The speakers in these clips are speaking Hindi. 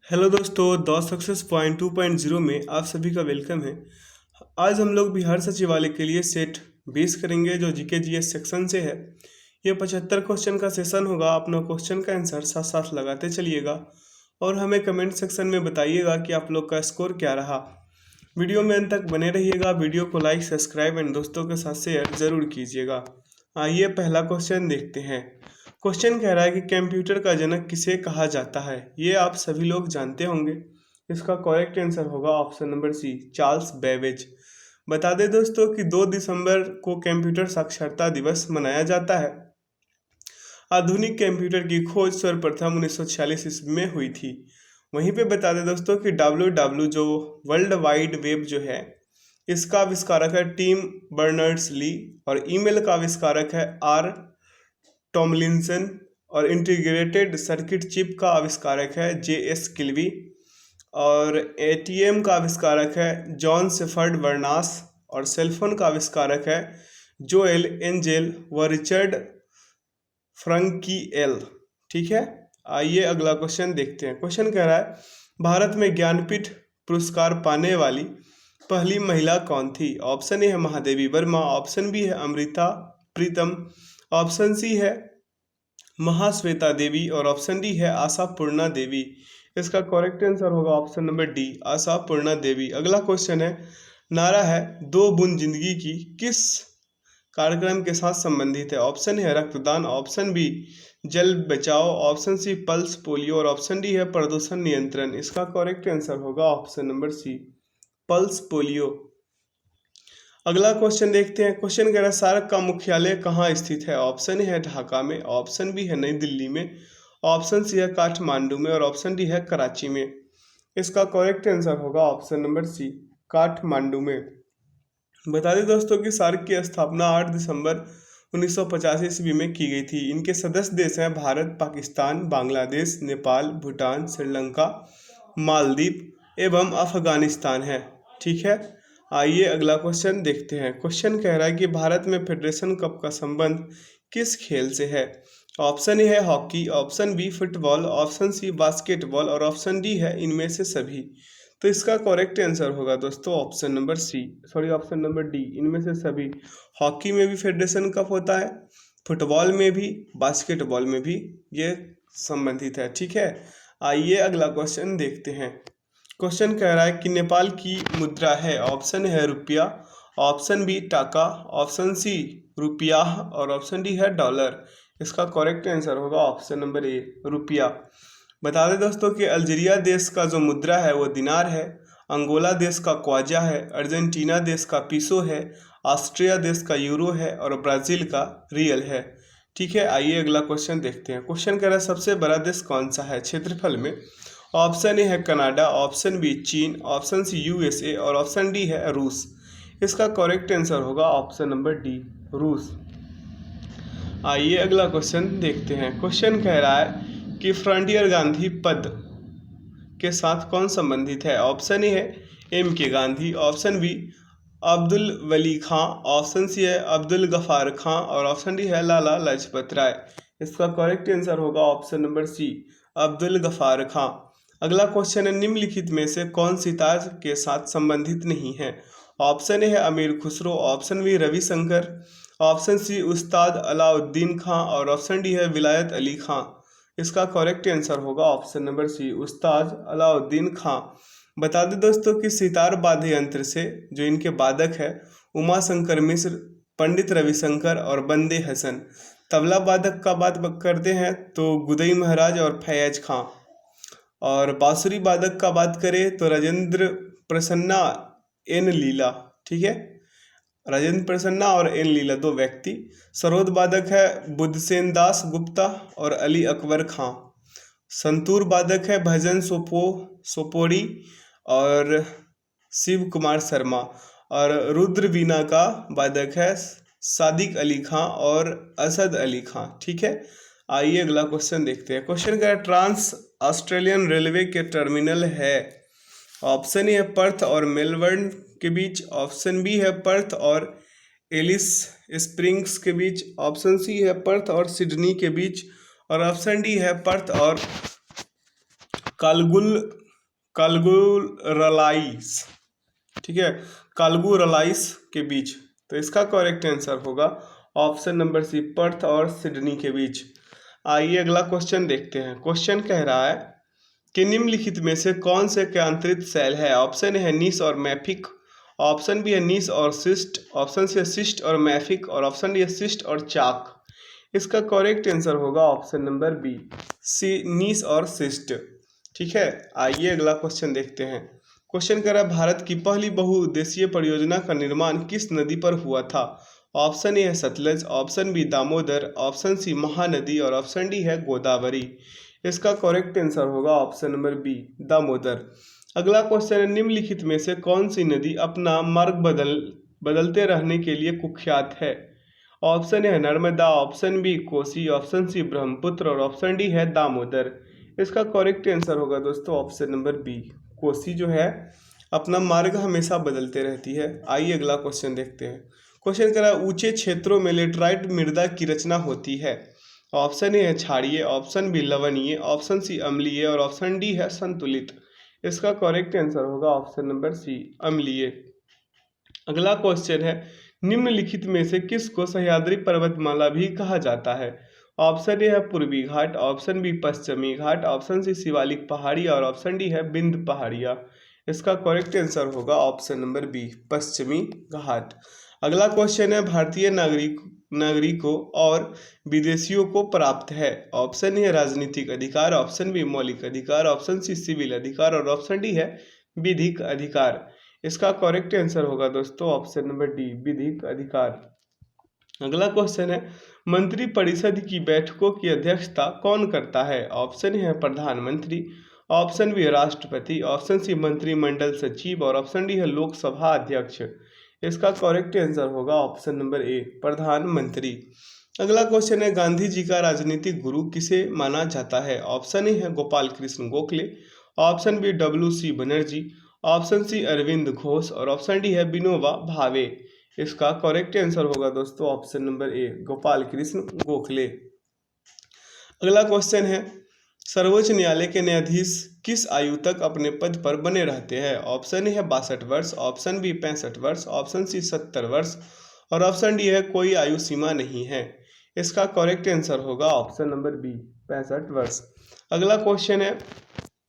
हेलो दोस्तों, द सक्सेस पॉइंट 2.0 में आप सभी का वेलकम है। आज हम लोग बिहार सचिवालय के लिए सेट 20 करेंगे जो जीके जीएस सेक्शन से है। ये 75 क्वेश्चन का सेशन होगा। अपना क्वेश्चन का आंसर साथ साथ लगाते चलिएगा और हमें कमेंट सेक्शन में बताइएगा कि आप लोग का स्कोर क्या रहा। वीडियो में अंत तक बने रहिएगा। वीडियो को लाइक, सब्सक्राइब एंड दोस्तों के साथ शेयर जरूर कीजिएगा। आइए पहला क्वेश्चन देखते हैं। क्वेश्चन कह रहा है कि कंप्यूटर का जनक किसे कहा जाता है। ये आप सभी लोग जानते होंगे। इसका करेक्ट आंसर होगा option number C, Charles Babbage. बता दें दोस्तों कि 2 दिसंबर को कंप्यूटर साक्षरता दिवस मनाया जाता है। आधुनिक कंप्यूटर की खोज सर्वप्रथम 1946 ईस्वी में हुई थी। वहीं पे बता दें दोस्तों कि डब्ल्यू जो वर्ल्ड वाइड वेब जो है, इसका आविष्कारक है टिम बर्नर्स ली और ईमेल का आविष्कारक है आर टॉमलिंसन और इंटीग्रेटेड सर्किट चिप का आविष्कारक है जे.एस. किल्वी और एटीएम का आविष्कारक है जॉन शेफर्ड बर्नास और सेलफोन का आविष्कारक है जोएल एंजेल व रिचर्ड फ्रंकिएल। ठीक है, आइए अगला क्वेश्चन देखते हैं। क्वेश्चन कह रहा है भारत में ज्ञानपीठ पुरस्कार पाने वाली पहली महिला कौन थी। ऑप्शन ए है महादेवी वर्मा, ऑप्शन बी है अमृता प्रीतम, ऑप्शन सी है महाश्वेता देवी और ऑप्शन डी है आशा पूर्णा देवी। इसका करेक्ट आंसर होगा ऑप्शन नंबर डी, आशा पूर्णा देवी। अगला क्वेश्चन है, नारा है दो बूंद जिंदगी की किस कार्यक्रम के साथ संबंधित है। ऑप्शन है रक्तदान, ऑप्शन बी जल बचाओ, ऑप्शन सी पल्स पोलियो और ऑप्शन डी है प्रदूषण नियंत्रण। इसका करेक्ट आंसर होगा option number C, pulse polio. अगला क्वेश्चन देखते हैं। क्वेश्चन कह रहा है सार्क का मुख्यालय कहाँ स्थित है। ऑप्शन है ढाका में, ऑप्शन बी है नई दिल्ली में, ऑप्शन सी है काठमांडू में और ऑप्शन डी है कराची में। इसका करेक्ट आंसर होगा ऑप्शन नंबर सी, काठमांडू में। बता दें दोस्तों कि सार्क की स्थापना 8 दिसंबर 1950 ईस्वी में की गई थी। इनके सदस्य देश हैं भारत, पाकिस्तान, बांग्लादेश, नेपाल, भूटान, श्रीलंका, मालदीव एवं अफगानिस्तान है। ठीक है, आइए अगला क्वेश्चन देखते हैं। क्वेश्चन कह रहा है कि भारत में फेडरेशन कप का संबंध किस खेल से है। ऑप्शन ए है hockey, option B football, option C basketball और ऑप्शन डी है इनमें से सभी। तो इसका करेक्ट आंसर होगा दोस्तों option number C, option number D, इनमें से सभी। हॉकी में भी फेडरेशन कप होता है, फुटबॉल में भी, बास्केटबॉल में भी ये संबंधित है। ठीक है, आइए अगला क्वेश्चन देखते हैं। क्वेश्चन कह रहा है कि नेपाल की मुद्रा है। ऑप्शन है रुपया, ऑप्शन बी टाका, ऑप्शन सी रुपया और ऑप्शन डी है डॉलर। इसका करेक्ट आंसर होगा ऑप्शन नंबर ए, रुपया। बता दें दोस्तों कि अल्जीरिया देश का जो मुद्रा है वो दिनार है, अंगोला देश का क्वाजा है, अर्जेंटीना देश का पीसो है, ऑस्ट्रिया देश का यूरो है और ब्राज़ील का रियल है। ठीक है, आइए अगला क्वेश्चन देखते हैं। क्वेश्चन कह रहा है सबसे बड़ा देश कौन सा है क्षेत्रफल में। ऑप्शन ए है कनाडा, ऑप्शन बी चीन, ऑप्शन सी यूएसए और ऑप्शन डी है रूस। इसका करेक्ट आंसर होगा ऑप्शन नंबर डी, रूस। आइए अगला क्वेश्चन देखते हैं। क्वेश्चन कह रहा है कि फ्रंटियर गांधी पद के साथ कौन संबंधित है। ऑप्शन ए है एम के गांधी, ऑप्शन बी अब्दुल वली खां, ऑप्शन सी है अब्दुल गफार खां और ऑप्शन डी है लाला लाजपत राय। इसका करेक्ट आंसर होगा ऑप्शन नंबर सी, अब्दुल गफार खां। अगला क्वेश्चन है निम्नलिखित में से कौन सितार के साथ संबंधित नहीं है। ऑप्शन ए है Amir Khusro, option B Ravishankar, option C Ustad Alauddin खां और ऑप्शन डी है विलायत अली खां। इसका करेक्ट आंसर होगा ऑप्शन नंबर सी, उस्ताद अलाउद्दीन खां। बता दें दोस्तों कि सितार वाद्य यंत्र से जो इनके वादक है उमा शंकर मिश्र, पंडित रविशंकर और बंदे हसन। तबला वादक का बात करते हैं तो गुदई महाराज और फैयाज खां। और बांसुरी वादक का बात करें तो राजेंद्र प्रसन्ना एन लीला। ठीक है, राजेंद्र प्रसन्ना और एन लीला दो व्यक्ति। सरोद वादक है बुद्धसेन दास गुप्ता और अली अकबर खां। संतूर वादक है भजन सोपोरी और शिव कुमार शर्मा। और रुद्र वीणा का वादक है सादिक अली खां और असद अली खां। ठीक है, आइए अगला क्वेश्चन देखते हैं। क्वेश्चन का ट्रांस ऑस्ट्रेलियन रेलवे के टर्मिनल है। ऑप्शन ए है पर्थ और मेलबर्न के बीच, ऑप्शन बी है पर्थ और एलिस स्प्रिंग्स के बीच, ऑप्शन सी है पर्थ और सिडनी के बीच और ऑप्शन डी है पर्थ और कालगुल कालगुरलाइस, ठीक है, कालगुरलाइस के बीच। तो इसका करेक्ट आंसर होगा ऑप्शन नंबर सी, पर्थ और सिडनी के बीच। आइए अगला क्वेश्चन देखते हैं। क्वेश्चन कह रहा है कि निम्नलिखित में से कौन से केंद्रित सेल है। ऑप्शन है नीस और मैफिक, ऑप्शन बी है नीस और सिस्ट, ऑप्शन सी है सिस्ट और मैफिक, और ऑप्शन डी है सिस्ट और चाक। इसका करेक्ट आंसर होगा ऑप्शन नंबर बी, सी, नीस और सिस्ट। ठीक है, आइए अगला क्वेश्चन देखते हैं। क्वेश्चन कह रहा है भारत की पहली बहुउद्देशीय परियोजना का निर्माण किस नदी पर हुआ था। ऑप्शन ए है Sutlej, option B Damodar, option C Mahanadi, और ऑप्शन डी है गोदावरी। इसका करेक्ट आंसर होगा ऑप्शन नंबर बी, दामोदर। अगला क्वेश्चन है निम्नलिखित में से कौन सी नदी अपना मार्ग बदलते रहने के लिए कुख्यात है। ऑप्शन है Narmada, option B Kosi, option C Brahmaputra, और ऑप्शन डी है दामोदर। इसका करेक्ट आंसर होगा दोस्तों ऑप्शन नंबर बी, कोसी जो है अपना मार्ग हमेशा बदलते रहती है। आइए अगला क्वेश्चन देखते हैं। क्वेश्चन कह रहा है ऊंचे क्षेत्रों में लेटराइट मृदा की रचना होती है। ऑप्शन ए है क्षारीय, ऑप्शन बी लवणीय, ऑप्शन सी अम्लीय, और ऑप्शन डी है संतुलित। इसका करेक्ट आंसर होगा ऑप्शन नंबर सी, अम्लीय। अगला क्वेश्चन है निम्नलिखित में से किसको सह्याद्री पर्वतमाला भी कहा जाता है। ऑप्शन ए है पूर्वी घाट, ऑप्शन बी पश्चिमी घाट, ऑप्शन सी शिवालिक पहाड़ी, और ऑप्शन डी है बिंद पहाड़िया। इसका करेक्ट आंसर होगा ऑप्शन नंबर बी, पश्चिमी घाट। अगला क्वेश्चन है भारतीय नागरिकों और विदेशियों को प्राप्त है। ऑप्शन ए है राजनीतिक अधिकार, ऑप्शन बी मौलिक अधिकार, ऑप्शन सी सिविल अधिकार, और ऑप्शन डी है विधिक अधिकार। इसका करेक्ट आंसर होगा दोस्तों ऑप्शन नंबर डी, विधिक अधिकार। अगला क्वेश्चन है मंत्रिपरिषद की बैठकों की अध्यक्षता कौन करता है। ऑप्शन है प्रधानमंत्री, ऑप्शन बी राष्ट्रपति, ऑप्शन सी मंत्रिमंडल सचिव, और ऑप्शन डी है लोकसभा अध्यक्ष। इसका करेक्ट आंसर होगा ऑप्शन नंबर ए, प्रधानमंत्री। अगला क्वेश्चन है गांधी जी का राजनीतिक गुरु किसे माना जाता है। ऑप्शन ए है Gopal Krishna Gokhale, option B WC Banerjee, option C Arvind Ghosh, और ऑप्शन डी है विनोबा भावे। इसका करेक्ट आंसर होगा दोस्तों ऑप्शन नंबर ए, गोपाल कृष्ण गोखले। अगला क्वेश्चन है सर्वोच्च न्यायालय के न्यायाधीश किस आयु तक अपने पद पर बने रहते हैं। ऑप्शन ए है 62 वर्ष, ऑप्शन बी 65 वर्ष, ऑप्शन सी 70 वर्ष, और ऑप्शन डी है कोई आयु सीमा नहीं है। इसका करेक्ट आंसर होगा ऑप्शन नंबर बी, 65 वर्ष। अगला क्वेश्चन है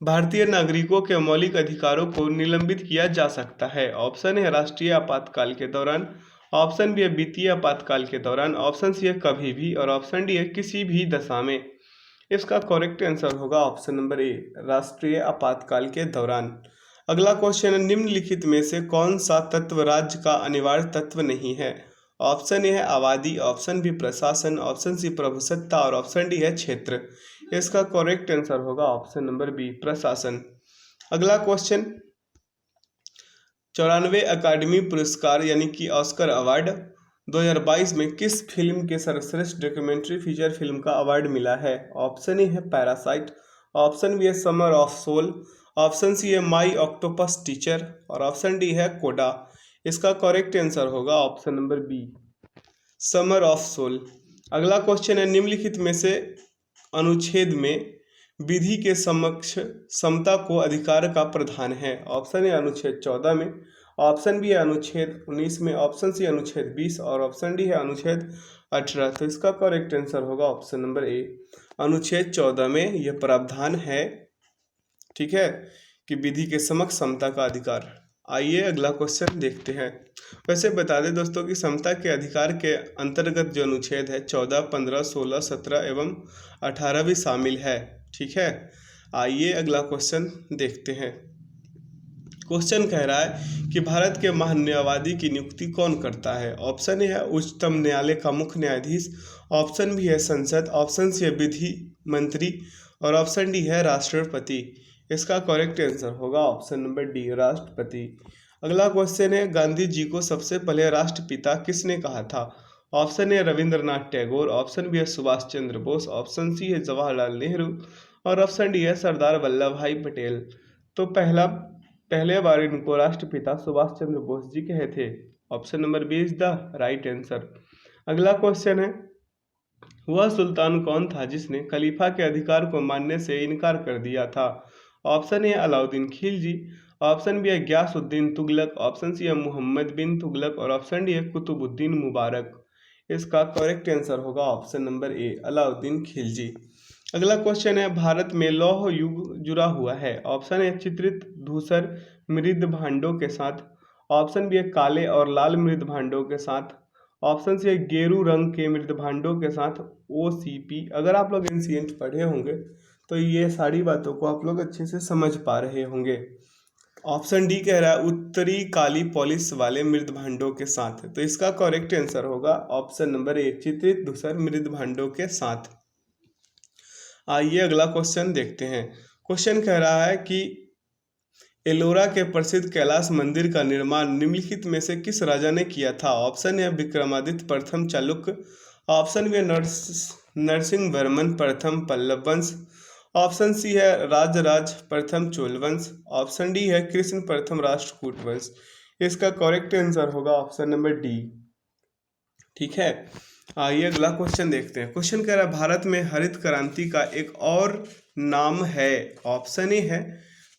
भारतीय नागरिकों के मौलिक अधिकारों को निलंबित किया जा सकता है। ऑप्शन है राष्ट्रीय आपातकाल के दौरान, ऑप्शन बी है वित्तीय आपातकाल के दौरान, ऑप्शन सी है कभी भी, और ऑप्शन डी है किसी भी दशा में। इसका करेक्ट आंसर होगा ऑप्शन नंबर ए, राष्ट्रीय आपातकाल के दौरान। अगला क्वेश्चन है निम्नलिखित में से कौन सा तत्व राज्य का अनिवार्य तत्व नहीं है। ऑप्शन ए है आबादी, ऑप्शन बी प्रशासन, ऑप्शन सी प्रभुसत्ता, और ऑप्शन डी है क्षेत्र। इसका करेक्ट आंसर होगा ऑप्शन नंबर बी, प्रशासन। अगला क्वेश्चन 94 अकादमी पुरस्कार यानी कि ऑस्कर अवार्ड 2022 में किस फिल्म के सर्वश्रेष्ठ डॉक्यूमेंट्री फीचर फिल्म का अवार्ड मिला है। ऑप्शन ए है पैरासाइट, ऑप्शन बी है Summer of Soul, option C है माई ऑक्टोपस टीचर, और ऑप्शन डी है कोडा। इसका करेक्ट आंसर होगा option number B, Summer of Soul. अगला क्वेश्चन है निम्नलिखित में से अनुच्छेद में विधि के समक्ष समता को अधिकार का प्रधान है। ऑप्शन है अनुच्छेद 14 में, ऑप्शन बी है अनुच्छेद 19 में, ऑप्शन सी अनुच्छेद 20, और ऑप्शन डी है अनुच्छेद 18। तो इसका करेक्ट आंसर होगा ऑप्शन नंबर ए, अनुच्छेद 14 में यह प्रावधान है, ठीक है, कि विधि के समक्ष समता का अधिकार। आइए अगला क्वेश्चन देखते हैं। वैसे बता दें दोस्तों कि समता के अधिकार के अंतर्गत जो अनुच्छेद है 14, 15, 16, 17 एवं 18 भी शामिल है, ठीक है। आइए अगला क्वेश्चन देखते हैं। क्वेश्चन कह रहा है कि भारत के महान्यायवादी की नियुक्ति कौन करता है। ऑप्शन ए है उच्चतम न्यायालय का मुख्य न्यायाधीश, ऑप्शन बी है संसद, ऑप्शन सी है विधि मंत्री, और ऑप्शन डी है राष्ट्रपति। इसका करेक्ट आंसर होगा ऑप्शन नंबर डी, राष्ट्रपति। अगला क्वेश्चन है गांधी जी को सबसे पहले राष्ट्रपिता किसने कहा था। Option A Rabindranath Tagore, option B है सुभाष चंद्र बोस, ऑप्शन सी है जवाहरलाल नेहरू, और ऑप्शन डी है सरदार वल्लभ भाई पटेल। तो पहले बार इनको राष्ट्रपिता सुभाष चंद्र बोस जी कहे थे। Option number B is the right answer. अगला क्वेश्चन है वह सुल्तान कौन था जिसने खलीफा के अधिकार को मानने से इनकार कर दिया था। Option A Alauddin Khilji, option B है गयासुद्दीन तुगलक, ऑप्शन सी है मोहम्मद बिन तुगलक और ऑप्शन डी है कुतुबुद्दीन मुबारक। इसका करेक्ट आंसर होगा ऑप्शन नंबर ए अलाउद्दीन खिलजी। अगला क्वेश्चन है भारत में लौह युग जुड़ा हुआ है। ऑप्शन ए चित्रित धूसर मृद भांडों के साथ, ऑप्शन बी है काले और लाल मृद भांडों के साथ, ऑप्शन सी है गेरू रंग के मृद भांडों के साथ OCP। अगर आप लोग एंशिएंट पढ़े होंगे तो ये सारी बातों को आप लोग अच्छे से समझ पा रहे होंगे। ऑप्शन डी कह रहा है उत्तरी काली पॉलिश वाले मृद भांडों के साथ, तो इसका करेक्ट आंसर होगा ऑप्शन नंबर ए चित्रित धूसर मृद भांडों के साथ। आइए अगला क्वेश्चन देखते हैं। क्वेश्चन कह रहा है कि एलोरा के प्रसिद्ध कैलाश मंदिर का निर्माण निम्नलिखित में से किस राजा ने किया था। ऑप्शन ए विक्रमादित्य प्रथम चालुक्य, ऑप्शन बी है नरसिंह वर्मन प्रथम पल्लव वंश, ऑप्शन सी है राजराज प्रथम चोल वंश, ऑप्शन डी है कृष्ण प्रथम राष्ट्रकूट वंश। इसका करेक्ट आंसर होगा ऑप्शन नंबर डी। ठीक है, आइए अगला क्वेश्चन देखते हैं। क्वेश्चन कह रहा है भारत में हरित क्रांति का एक और नाम है। ऑप्शन ए है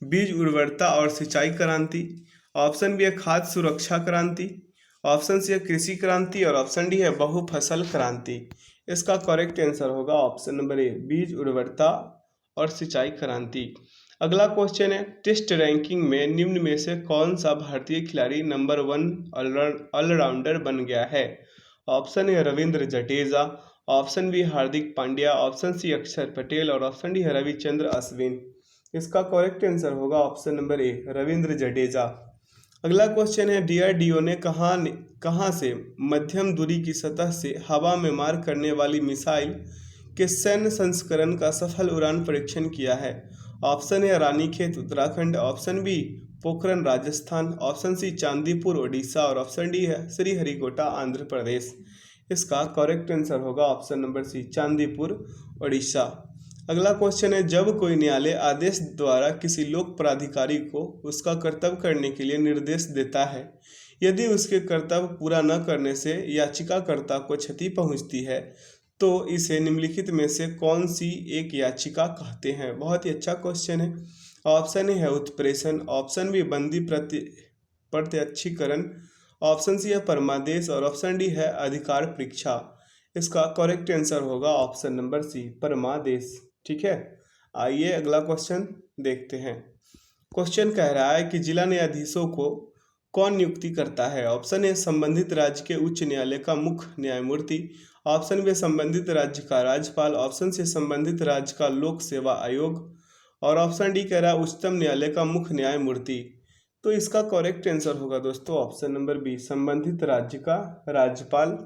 बीज उर्वरता और सिंचाई क्रांति, ऑप्शन बी है खाद्य सुरक्षा क्रांति, ऑप्शन सी है कृषि क्रांति और ऑप्शन डी है बहुफसल क्रांति। इसका करेक्ट आंसर होगा ऑप्शन नंबर ए बीज उर्वरता और सिंचाई क्रांति। अगला क्वेश्चन है टेस्ट रैंकिंग में निम्न में से कौन सा भारतीय खिलाड़ी नंबर 1 ऑलराउंडर बन गया है। Option A Ravindra Jadeja, option B Hardik Pandya, option C Axar Patel और ऑप्शन डी है रविचंद्र अश्विन। इसका करेक्ट आंसर होगा option number A Ravindra Jadeja. अगला क्वेश्चन है DRDO ने कहाँ से मध्यम दूरी की सतह से हवा में मार करने वाली मिसाइल के सैन्य संस्करण का सफल उड़ान परीक्षण किया है। Option A Ranikhet Uttarakhand, option B Pokhran Rajasthan, option C Chandipur Odisha और ऑप्शन डी है श्रीहरिकोटा आंध्र प्रदेश। इसका करेक्ट आंसर होगा option number C Chandipur Odisha. अगला क्वेश्चन है जब कोई न्यायालय आदेश द्वारा किसी लोक प्राधिकारी को उसका कर्तव्य करने के लिए निर्देश देता है, यदि उसके कर्तव्य पूरा न करने से याचिकाकर्ता को क्षति पहुंचती है तो इसे निम्नलिखित में से कौन सी एक याचिका कहते हैं। बहुत ही अच्छा क्वेश्चन है। ऑप्शन ए है उत्प्रेषण, ऑप्शन बी बंदी प्रत्यक्षीकरण, ऑप्शन सी है परमादेश और ऑप्शन डी है अधिकार परीक्षा। इसका करेक्ट आंसर होगा ऑप्शन नंबर सी परमादेश। ठीक है, आइए अगला क्वेश्चन देखते हैं। क्वेश्चन कह रहा है कि जिला न्यायाधीशों को कौन नियुक्ति करता है। ऑप्शन ए संबंधित राज्य के उच्च न्यायालय का मुख्य न्यायमूर्ति, ऑप्शन बी संबंधित राज्य का राज्यपाल, ऑप्शन सी संबंधित राज्य का लोक सेवा आयोग और ऑप्शन डी कह रहा है उच्चतम न्यायालय का मुख्य न्यायमूर्ति। तो इसका करेक्ट आंसर होगा दोस्तों ऑप्शन नंबर बी संबंधित राज्य का राज्यपाल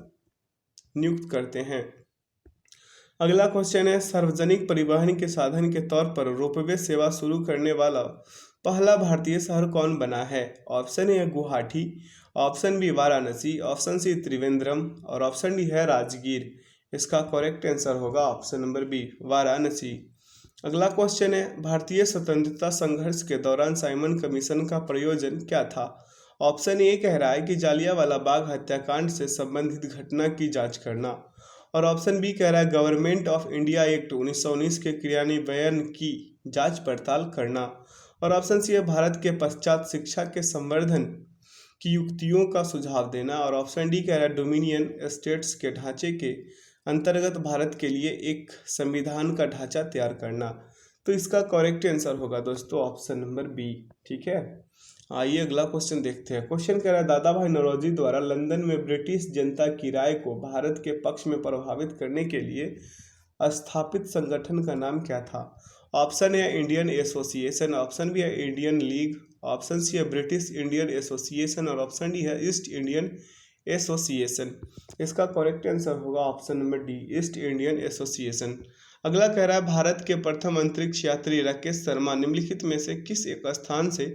नियुक्त करते हैं। अगला क्वेश्चन है सार्वजनिक परिवहन के साधन के तौर पर रोपवे सेवा शुरू करने वाला पहला भारतीय शहर कौन बना है। Option A Guwahati, option B Varanasi, option C Trivandrum और ऑप्शन डी है राजगीर। इसका करेक्ट आंसर होगा ऑप्शन नंबर बी वाराणसी। अगला क्वेश्चन है भारतीय स्वतंत्रता संघर्ष के दौरान साइमन कमीशन का प्रयोजन क्या था। ऑप्शन ए कह रहा है कि जालियांवाला बाग हत्याकांड से संबंधित घटना की जांच करना और ऑप्शन बी कह रहा है गवर्नमेंट ऑफ इंडिया एक्ट 1919 के क्रियान्वयन की जांच पड़ताल करना और ऑप्शन सी है भारत के पश्चात शिक्षा के संवर्धन की युक्तियों का सुझाव देना और ऑप्शन डी कह रहा है डोमिनियन स्टेट्स के ढांचे के अंतर्गत भारत के लिए एक संविधान का ढांचा तैयार करना। तो इसका करेक्ट आंसर होगा दोस्तों ऑप्शन नंबर बी। ठीक है, आइए अगला क्वेश्चन देखते हैं। क्वेश्चन कह रहा है दादा भाई नौरोजी द्वारा लंदन में ब्रिटिश जनता की राय को भारत के पक्ष में प्रभावित करने के लिए स्थापित संगठन का नाम क्या था। ऑप्शन है इंडियन एसोसिएशन, ऑप्शन बी है इंडियन लीग, ऑप्शन सी है ब्रिटिश इंडियन एसोसिएशन और ऑप्शन डी है ईस्ट इंडियन एसोसिएशन। इसका करेक्ट आंसर होगा option number D east Indian association. अगला कह रहा है भारत के प्रथम अंतरिक्ष यात्री राकेश शर्मा निम्नलिखित में से किस एक स्थान से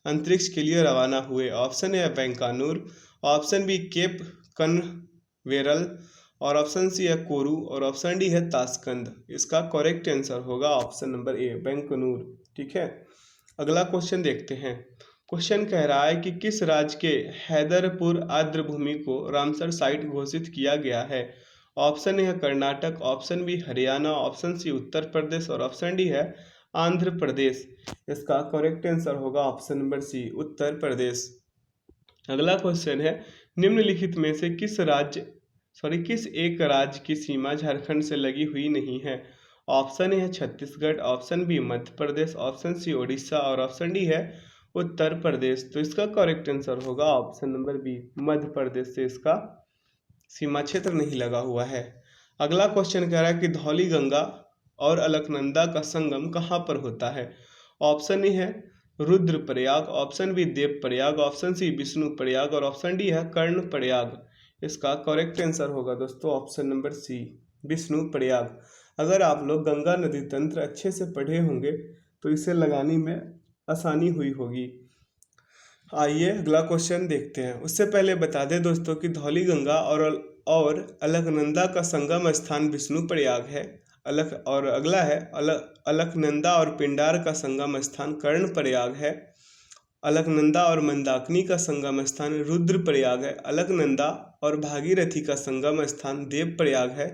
अंतरिक्ष के लिए रवाना हुए। Option A Baikonur, option B Cape Canaveral और ऑप्शन सी है कोरू और ऑप्शन डी है ताशकंद। इसका करेक्ट आंसर होगा ऑप्शन नंबर ए बैंकानूर। ठीक है, अगला क्वेश्चन देखते हैं। क्वेश्चन कह रहा है कि किस राज्य के हैदरपुर आर्द्रभूमि को रामसर साइट घोषित किया गया है। ऑप्शन ए है Karnataka, option B Haryana, option C Uttar Pradesh और ऑप्शन डी है आंध्र प्रदेश। इसका करेक्ट आंसर होगा option number C, Uttar Pradesh. अगला क्वेश्चन है, निम्नलिखित में से किस एक राज्य की सीमा झारखंड से लगी हुई नहीं है? ऑप्शन ए है Chhattisgarh, option B Madhya Pradesh, option C Orissa और ऑप्शन डी है उत्तर प्रदेश। तो इसका करेक्ट आंसर होगा option number B, Madhya Pradesh से इसका सीमा क्षेत्र नहीं लगा हुआ है। अगला क्वेश्चन कह रहा है कि धौली गंगा और अलकनंदा का संगम कहाँ पर होता है? ऑप्शन ए है Rudraprayag, option B Devprayag, option C Vishnuprayag और ऑप्शन डी है कर्णप्रयाग। इसका करेक्ट आंसर होगा दोस्तों ऑप्शन नंबर सी, विष्णुप्रयाग। अगर आप लोग गंगा नदी तंत्र अच्छे से पढ़े होंगे तो इसे लगाने में आसानी हुई होगी। आइए अगला क्वेश्चन देखते हैं। उससे पहले बता दें दोस्तों कि धौली गंगा और अलकनंदा का संगम स्थान विष्णुप्रयाग है। अगला है अलकनंदा और पिंडार का संगम स्थान कर्णप्रयाग है। अलकनंदा और मंदाकिनी का संगम स्थान रुद्रप्रयाग है। अलकनंदा और भागीरथी का संगम स्थान देवप्रयाग है।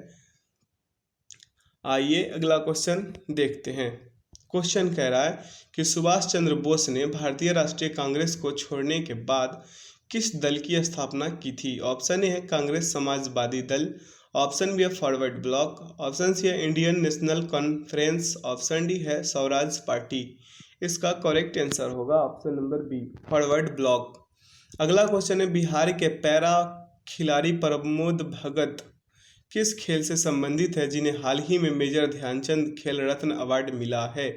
आइए अगला क्वेश्चन देखते हैं। क्वेश्चन कह रहा है कि सुभाष चंद्र बोस ने भारतीय राष्ट्रीय कांग्रेस को छोड़ने के बाद किस दल की स्थापना की थी? ऑप्शन ए है कांग्रेस समाजवादी दल, ऑप्शन बी है फॉरवर्ड ब्लॉक, ऑप्शन सी है Indian National Conference, option D है स्वराज पार्टी। इसका करेक्ट आंसर होगा option number B, Forward Bloc. अगला क्वेश्चन है, बिहार के पैरा खिलाड़ी प्रमोद भगत किस खेल से संबंधित है जिन्हें हाल ही में मेजर ध्यानचंद खेल रत्न अवार्ड मिला है?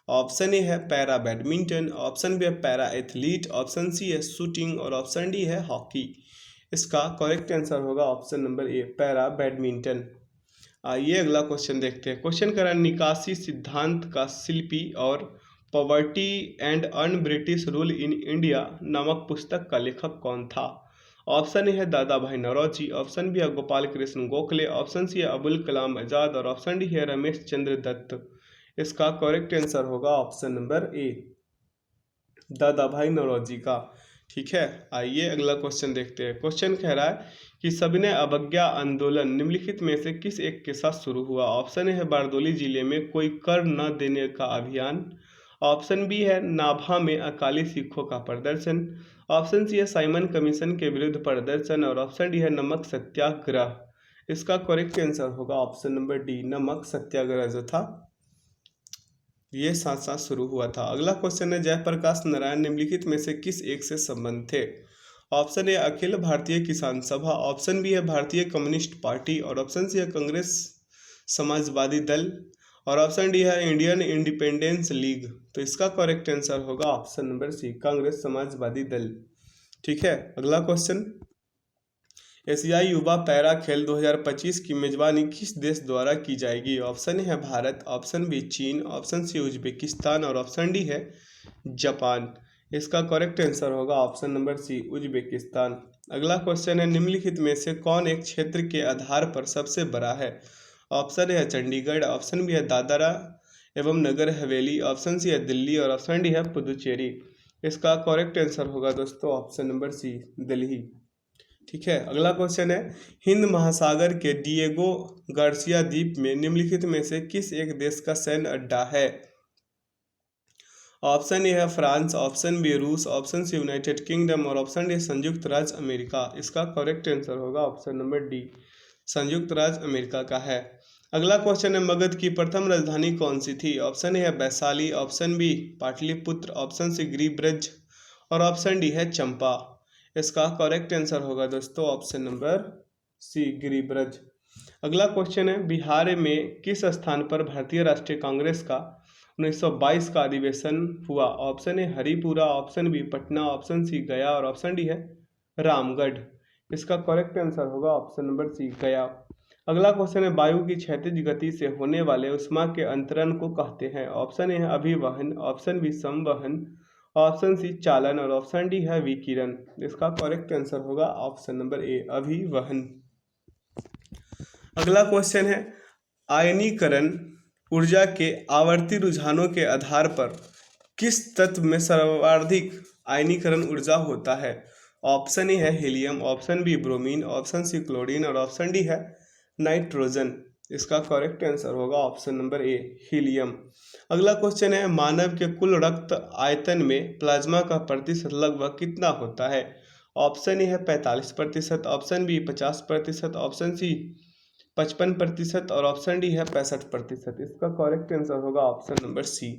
ऑप्शन ए है पैरा बैडमिंटन, ऑप्शन बी है पैरा एथलीट, ऑप्शन सी है शूटिंग और ऑप्शन डी है हॉकी। इसका करेक्ट आंसर होगा ऑप्शन नंबर ए, पैरा बैडमिंटन। आइए अगला क्वेश्चन देखते हैं। क्वेश्चन करा निकासी सिद्धांत का शिल्पी और poverty and un British rule in India नामक पुस्तक का लेखक कौन था? ऑप्शन ए है दादा भाई नौरोजी, ऑप्शन बी है गोपाल कृष्ण गोखले, ऑप्शन सी है अबुल कलाम आजाद और ऑप्शन डी है रमेश चंद्र दत्त। इसका करेक्ट आंसर होगा ऑप्शन नंबर ए, दादा भाई नौरोजी का। ठीक है, आइए अगला क्वेश्चन देखते हैं। क्वेश्चन कह रहा है कि सविनय अवज्ञा आंदोलन निम्नलिखित में से किस एक के साथ शुरू हुआ? ऑप्शन ए है बारदोली जिले में कोई कर न देने का अभियान, ऑप्शन बी है नाभा में अकाली सिखों का प्रदर्शन, ऑप्शन सी है साइमन कमीशन के विरुद्ध प्रदर्शन और ऑप्शन डी है नमक सत्याग्रह। इसका करेक्ट आंसर होगा ऑप्शन नंबर डी, नमक सत्याग्रह जो था ये साथ साथ शुरू हुआ था। अगला क्वेश्चन है, जयप्रकाश नारायण निम्नलिखित में से किस एक से संबंध थे? ऑप्शन ए अखिल भारतीय किसान सभा, ऑप्शन बी है भारतीय कम्युनिस्ट पार्टी और ऑप्शन सी है कांग्रेस समाजवादी दल और ऑप्शन डी है इंडियन इंडिपेंडेंस लीग। तो इसका करेक्ट आंसर होगा ऑप्शन नंबर सी, कांग्रेस समाजवादी दल। ठीक है, अगला क्वेश्चन, एशियाई युवा पैरा खेल 2025 की मेजबानी किस देश द्वारा की जाएगी? ऑप्शन ए है भारत, ऑप्शन बी चीन, ऑप्शन सी उज्बेकिस्तान और ऑप्शन डी है जापान। इसका करेक्ट आंसर होगा ऑप्शन नंबर सी, उज्बेकिस्तान। अगला क्वेश्चन है, निम्नलिखित में से कौन एक क्षेत्र के आधार पर सबसे बड़ा है? ऑप्शन ए है चंडीगढ़, ऑप्शन बी है दादरा एवं नगर हवेली, ऑप्शन सी है दिल्ली और ऑप्शन डी है पुदुचेरी। इसका करेक्ट आंसर होगा दोस्तों ऑप्शन नंबर सी, दिल्ली। ठीक है, अगला क्वेश्चन है, हिंद महासागर के डिएगो गार्सिया द्वीप में निम्नलिखित में से किस एक देश का सैन्य अड्डा है? ऑप्शन ए है फ्रांस, ऑप्शन बी रूस, ऑप्शन सी यूनाइटेड किंगडम और ऑप्शन डी संयुक्त राज्य अमेरिका। इसका करेक्ट आंसर होगा ऑप्शन नंबर डी, संयुक्त राज्य अमेरिका का है। अगला क्वेश्चन है, मगध की प्रथम राजधानी कौन सी थी? ऑप्शन ए है Vaishali, option B Pataliputra, option C गिरिब्रज और ऑप्शन डी है चंपा। इसका करेक्ट आंसर होगा दोस्तों ऑप्शन नंबर सी, गिरिब्रज। अगला क्वेश्चन है, बिहार में किस स्थान पर भारतीय राष्ट्रीय कांग्रेस का 1922 का अधिवेशन हुआ? Option A Haripura, option B Patna, option C Gaya और ऑप्शन डी है रामगढ़। इसका करेक्ट आंसर होगा ऑप्शन नंबर सी, गया। अगला क्वेश्चन है, वायु की क्षैतिज गति से होने वाले उष्मा के अंतरण को कहते हैं? ऑप्शन ए है अभिवहन, ऑप्शन बी संवहन, ऑप्शन सी चालन और ऑप्शन डी है विकिरण। इसका करेक्ट आंसर होगा ऑप्शन नंबर ए, अभिवहन। अगला क्वेश्चन है, आयनीकरण ऊर्जा के आवर्ती रुझानों के आधार पर किस तत्व में सर्वाधिक आयनीकरण ऊर्जा होता है? ऑप्शन ए है helium, option B bromine, option C chlorine और ऑप्शन डी है नाइट्रोजन। इसका करेक्ट आंसर होगा ऑप्शन नंबर ए, हीलियम। अगला क्वेश्चन है, मानव के कुल रक्त आयतन में प्लाज्मा का प्रतिशत लगभग कितना होता है? ऑप्शन ए है 45%, ऑप्शन बी 50%, ऑप्शन सी 55% और ऑप्शन डी है 65%। इसका करेक्ट आंसर होगा ऑप्शन नंबर सी।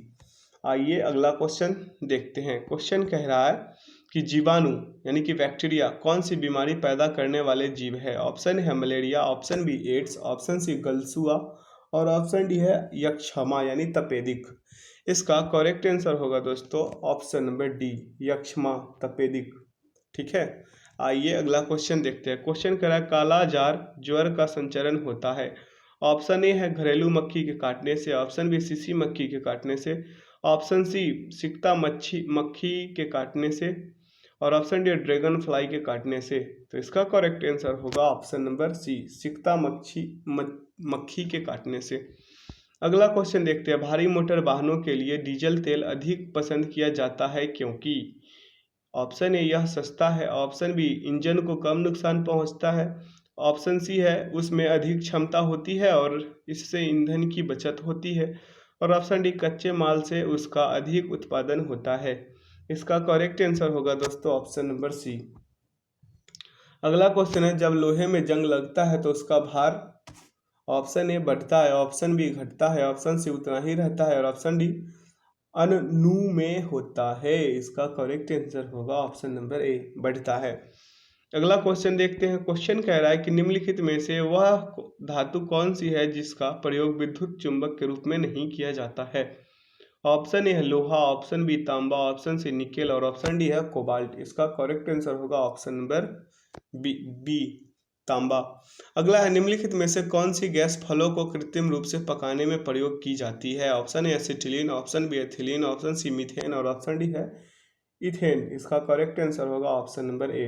आइए अगला क्वेश्चन देखते हैं। क्वेश्चन कह रहा है कि जीवाणु यानी कि बैक्टीरिया कौन सी बीमारी पैदा करने वाले जीव है? ऑप्शन है malaria, option B AIDS, option C गलसुआ और ऑप्शन डी है यक्षमा यानी तपेदिक। इसका करेक्ट आंसर होगा दोस्तों ऑप्शन नंबर डी, यक्षमा तपेदिक। ठीक है, आइए अगला क्वेश्चन देखते हैं। क्वेश्चन कह रहा है, काला जार ज्वर का संचरण होता है। ऑप्शन ए है घरेलू मक्खी के काटने से, ऑप्शन बी सीसी मक्खी के काटने से, ऑप्शन सी सिकता मक्खी के काटने से और ऑप्शन डी ड्रैगन फ्लाई के काटने से। तो इसका करेक्ट आंसर होगा ऑप्शन नंबर सी, सिकता मक्खी के काटने से। अगला क्वेश्चन देखते हैं, भारी मोटर वाहनों के लिए डीजल तेल अधिक पसंद किया जाता है क्योंकि? ऑप्शन ए यह सस्ता है, ऑप्शन बी इंजन को कम नुकसान पहुंचता है, ऑप्शन सी है उसमें अधिक क्षमता होती है और इससे ईंधन की बचत होती है और ऑप्शन डी कच्चे माल से उसका अधिक उत्पादन होता है। इसका करेक्ट आंसर होगा दोस्तों ऑप्शन नंबर सी। अगला क्वेश्चन है, जब लोहे में जंग लगता है तो उसका भार? ऑप्शन ए बढ़ता है, ऑप्शन बी घटता है, ऑप्शन सी उतना ही रहता है और ऑप्शन डी अनुमेय होता है। इसका करेक्ट आंसर होगा ऑप्शन नंबर ए, बढ़ता है। अगला क्वेश्चन देखते हैं। क्वेश्चन कह रहा है कि निम्नलिखित में से वह धातु कौन सी है जिसका प्रयोग विद्युत चुंबक के रूप में नहीं किया जाता है? ऑप्शन ए है लोहा, ऑप्शन बी तांबा, ऑप्शन सी निकेल और ऑप्शन डी है कोबाल्ट। इसका करेक्ट आंसर होगा ऑप्शन नंबर बी तांबा। अगला है, निम्नलिखित में से कौन सी गैस फलों को कृत्रिम रूप से पकाने में प्रयोग की जाती है? Option A acetylene, option B ethylene, option C methane और ऑप्शन डी है इथेन। इसका करेक्ट आंसर होगा ऑप्शन नंबर ए।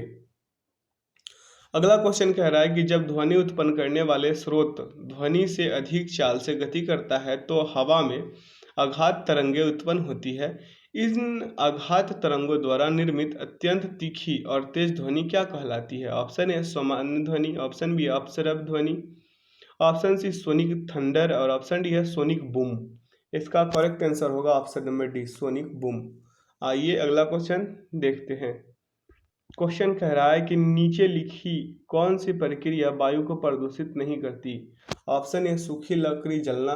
अगला क्वेश्चन कह रहा है कि जब ध्वनि उत्पन्न करने वाले स्रोत ध्वनि से अधिक चाल से गति करता है तो हवा में आघात तरंगें उत्पन्न होती है। इन आघात तरंगों द्वारा निर्मित अत्यंत तीखी और तेज ध्वनि क्या कहलाती है? ऑप्शन ए सामान्य ध्वनि, ऑप्शन बी अपस्वरम ध्वनि, ऑप्शन सी सोनिक थंडर और ऑप्शन डी है सोनिक बूम। इसका करेक्ट आंसर होगा option number D, sonic boom. आइए अगला क्वेश्चन देखते हैं। क्वेश्चन कह रहा है कि नीचे लिखी कौन सी प्रक्रिया वायु को प्रदूषित नहीं करती? ऑप्शन ए सूखी लकड़ी जलना,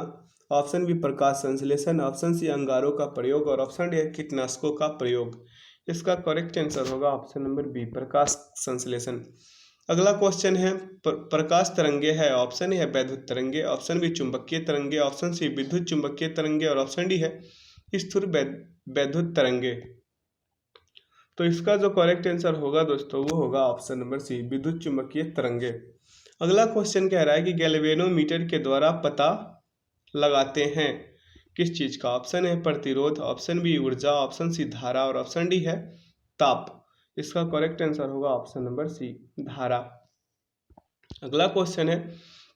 ऑप्शन बी प्रकाश संश्लेषण, ऑप्शन सी अंगारों का प्रयोग और ऑप्शन डी कीटनाशकों का प्रयोग। इसका करेक्ट आंसर होगा ऑप्शन नंबर बी, प्रकाश संश्लेषण। अगला क्वेश्चन है, प्रकाश तरंगे है। ऑप्शन ए है वैद्युत तरंगे, ऑप्शन बी चुंबकीय तरंगे, ऑप्शन सी विद्युत चुंबकीय तरंगे और ऑप्शन डी है स्थिर वैद्युत तरंगे। तो इसका जो करेक्ट आंसर होगा दोस्तों वो होगा ऑप्शन नंबर सी, विद्युत चुंबकीय तरंगे। अगला क्वेश्चन कह रहा है कि गैल्वेनोमीटर के द्वारा पता लगाते हैं किस चीज का? ऑप्शन है प्रतिरोध, ऑप्शन बी ऊर्जा, ऑप्शन सी धारा और ऑप्शन डी है ताप। इसका करेक्ट आंसर होगा ऑप्शन नंबर सी, धारा। अगला क्वेश्चन है,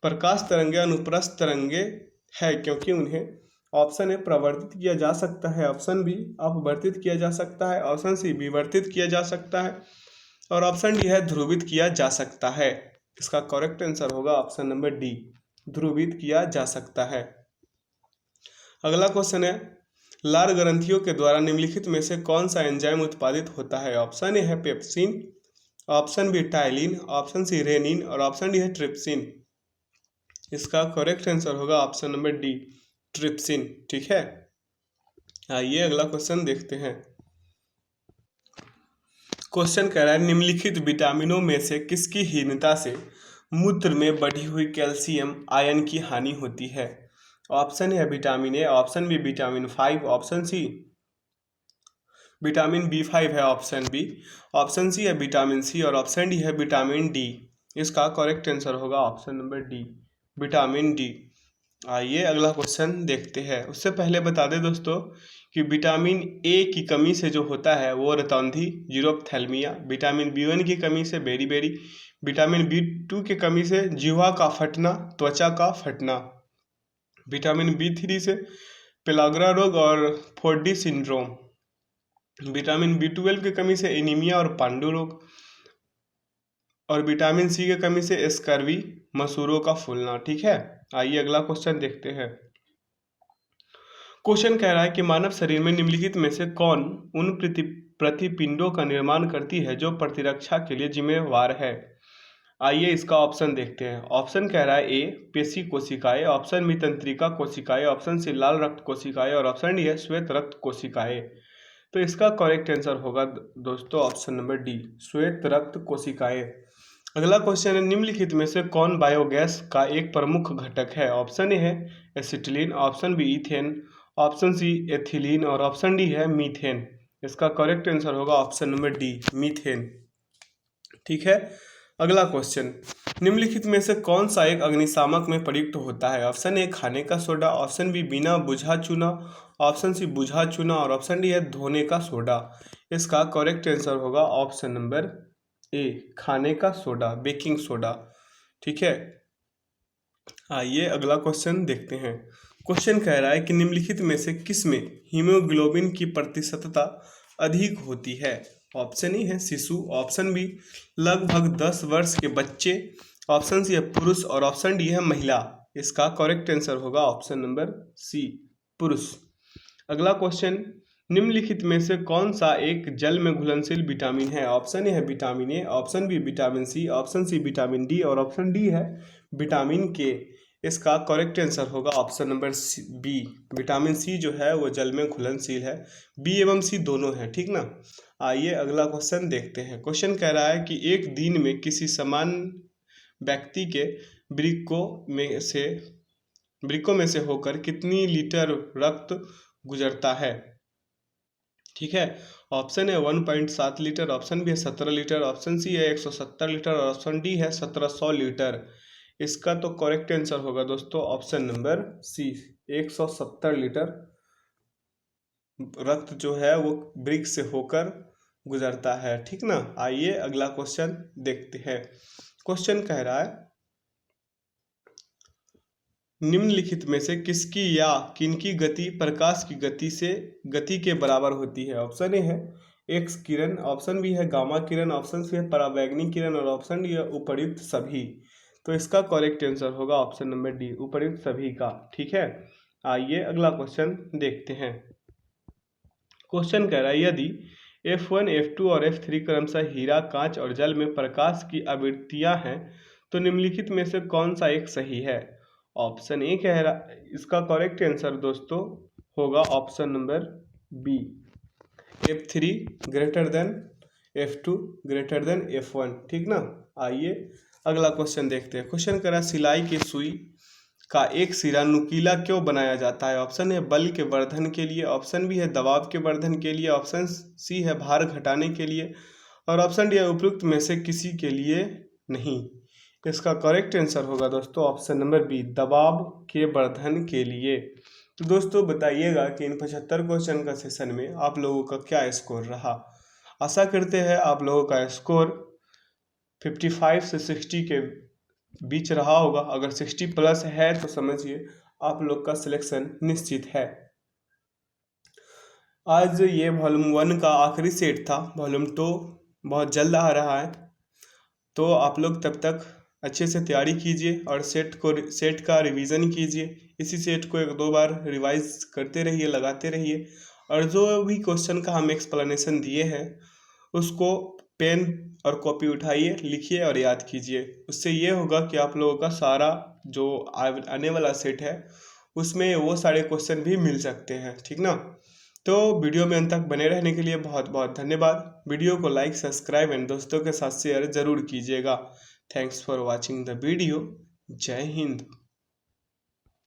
प्रकाश तरंगे अनुप्रस्थ तरंगे है क्योंकि उन्हें ऑप्शन ए प्रवर्तित किया जा सकता है, ऑप्शन बी अपवर्तित किया जा सकता है, ऑप्शन सी विवर्तित किया जा सकता है और ऑप्शन डी है ध्रुवित किया जा सकता है। इसका करेक्ट आंसर होगा ऑप्शन नंबर डी, ध्रुवित किया जा सकता है। अगला क्वेश्चन है, लार ग्रंथियों के द्वारा निम्नलिखित में से कौन सा एंजाइम उत्पादित होता है? ऑप्शन ए है pepsin, option B ptyalin, option C rennin और ऑप्शन डी है ट्रिप्सिन। इसका करेक्ट आंसर होगा ऑप्शन नंबर डी, ट्रिप्सिन। ठीक है, आइए अगला क्वेश्चन देखते हैं। क्वेश्चन कह रहा है, निम्नलिखित विटामिनों में से किसकी हीनता से मूत्र में बढ़ी हुई कैल्शियम आयन की हानि होती है? ऑप्शन है vitamin A, option B vitamin 5, option C vitamin B5 है, ऑप्शन बी, ऑप्शन सी है विटामिन सी और ऑप्शन डी है विटामिन डी। इसका करेक्ट आंसर होगा option number D, vitamin D. आइए अगला क्वेश्चन देखते हैं। उससे पहले बता दें दोस्तों कि विटामिन ए की कमी से जो होता है वो रतौंधी, जीरोप्थैल्मिया, विटामिन B1 की कमी से बेरी, विटामिन B2 की कमी से जिह्वा का फटना, त्वचा का फटना, विटामिन B3 से पेलाग्रा रोग और फोर्डी सिंड्रोम, विटामिन B12 की कमी से एनीमिया और पांडु रोग और विटामिन सी की कमी से स्कर्वी, मसूरों का फूलना। ठीक है, आइए अगला क्वेश्चन देखते हैं। क्वेश्चन कह रहा है कि मानव शरीर में निम्नलिखित में से कौन उन प्रतिपिंडों का निर्माण करती है जो प्रतिरक्षा के लिए जिम्मेवार है। आइए इसका ऑप्शन देखते हैं। ऑप्शन कह रहा है ए पेशी कोशिकाएं, ऑप्शन बी तंत्रिका कोशिकाएं, ऑप्शन सी लाल रक्त कोशिकाएं और ऑप्शन डी है श्वेत रक्त कोशिकाएं। तो इसका करेक्ट आंसर होगा दोस्तों ऑप्शन नंबर डी श्वेत रक्त कोशिकाएं। अगला क्वेश्चन है निम्नलिखित में से कौन बायोगैस का एक प्रमुख घटक है। ऑप्शन ए है acetylene, option B ethane, option C ethylene और ऑप्शन डी है मीथेन। इसका करेक्ट आंसर होगा ऑप्शन नंबर डी मीथेन। ठीक है। अगला क्वेश्चन निम्नलिखित में से कौन सा एक अग्निशामक में प्रयुक्त होता है। ऑप्शन ए खाने का सोडा, ऑप्शन बी बिना बुझा चूना, ऑप्शन सी बुझा चूना और ऑप्शन डी है धोने का सोडा। इसका करेक्ट आंसर होगा ऑप्शन नंबर ए खाने का सोडा, बेकिंग सोडा। ठीक है। आइए अगला क्वेश्चन देखते हैं। क्वेश्चन कह रहा है कि निम्नलिखित में से किस में हीमोग्लोबिन की प्रतिशतता अधिक होती है। ऑप्शन ए है शिशु, ऑप्शन बी लगभग 10 वर्ष के बच्चे, ऑप्शन सी है पुरुष और ऑप्शन डी है महिला। इसका करेक्ट आंसर होगा ऑप्शन नंबर सी पुरुष। अगला क्वेश्चन निम्नलिखित में से कौन सा एक जल में घुलनशील विटामिन है। ऑप्शन ए है vitamin A, option B vitamin C, option C vitamin D और ऑप्शन डी है विटामिन के। इसका करेक्ट आंसर होगा option number B vitamin C जो है वो जल में घुलनशील है। बी एवं सी दोनों है, ठीक ना। आइए अगला क्वेश्चन देखते हैं। क्वेश्चन कह रहा है कि एक दिन में किसी समान व्यक्ति के वृक्कों में से होकर कितनी लीटर रक्त गुजरता है। ठीक है। ऑप्शन है 1.7 लीटर, ऑप्शन बी है 17 लीटर, ऑप्शन सी है 170 लीटर और ऑप्शन डी है 1700 लीटर। इसका तो करेक्ट आंसर होगा दोस्तों ऑप्शन नंबर सी 170 लीटर रक्त जो है वो वृक्क से होकर गुजरता है, ठीक ना। आइए अगला क्वेश्चन देखते हैं। क्वेश्चन कह रहा है निम्नलिखित में से किसकी या किनकी गति प्रकाश की गति के बराबर होती है। ऑप्शन ए है एक्स किरण, ऑप्शन बी है गामा किरण, ऑप्शन सी है परावैंगनी किरण और ऑप्शन डी है उपर्युक्त सभी। तो इसका करेक्ट आंसर होगा ऑप्शन नंबर डी उपर्युक्त सभी का। ठीक है। आइए अगला क्वेश्चन देखते हैं। क्वेश्चन कह रहा है यदि F1, F2 और F3 क्रमशः हीरा, कांच और जल में प्रकाश की आवृत्तियां हैं तो निम्नलिखित में से कौन सा एक सही है। ऑप्शन ए कह रहा, इसका करेक्ट आंसर दोस्तों होगा option number B F3 greater than F2 greater than F1, ठीक ना। आइए अगला क्वेश्चन देखते हैं। क्वेश्चन कह रहा है सिलाई की सुई का एक सिरा नुकीला क्यों बनाया जाता है। ऑप्शन है बल के वर्धन के लिए, ऑप्शन बी है दबाव के वर्धन के लिए, ऑप्शन सी है भार घटाने के लिए और ऑप्शन डी है उपयुक्त में से किसी के लिए नहीं। इसका करेक्ट आंसर होगा दोस्तों ऑप्शन नंबर बी दबाव के वर्धन के लिए। तो दोस्तों बताइएगा कि इन 75 क्वेश्चन का सेशन में आप लोगों का क्या स्कोर रहा। आशा करते हैं आप लोगों का स्कोर 55 से 60 के बीच रहा होगा। अगर 60 प्लस है तो समझिए आप लोग का सिलेक्शन निश्चित है। आज ये वॉल्यूम 1 का आखिरी सेट था। वॉल्यूम 2 बहुत जल्द आ रहा है, तो आप लोग तब तक अच्छे से तैयारी कीजिए और सेट का रिवीजन कीजिए। इसी सेट को 1-2 बार रिवाइज करते रहिए, लगाते रहिए और जो भी क्वेश्चन का हम एक्सप्लेनेशन दिए हैं उसको पेन और कॉपी उठाइए, लिखिए और याद कीजिए। उससे ये होगा कि आप लोगों का सारा जो आने वाला सेट है उसमें वो सारे क्वेश्चन भी मिल सकते हैं, ठीक ना। तो वीडियो में अंत तक बने रहने के लिए बहुत बहुत धन्यवाद। वीडियो को लाइक, सब्सक्राइब एंड दोस्तों के साथ शेयर जरूर कीजिएगा। Thanks for watching the video. जय हिंद।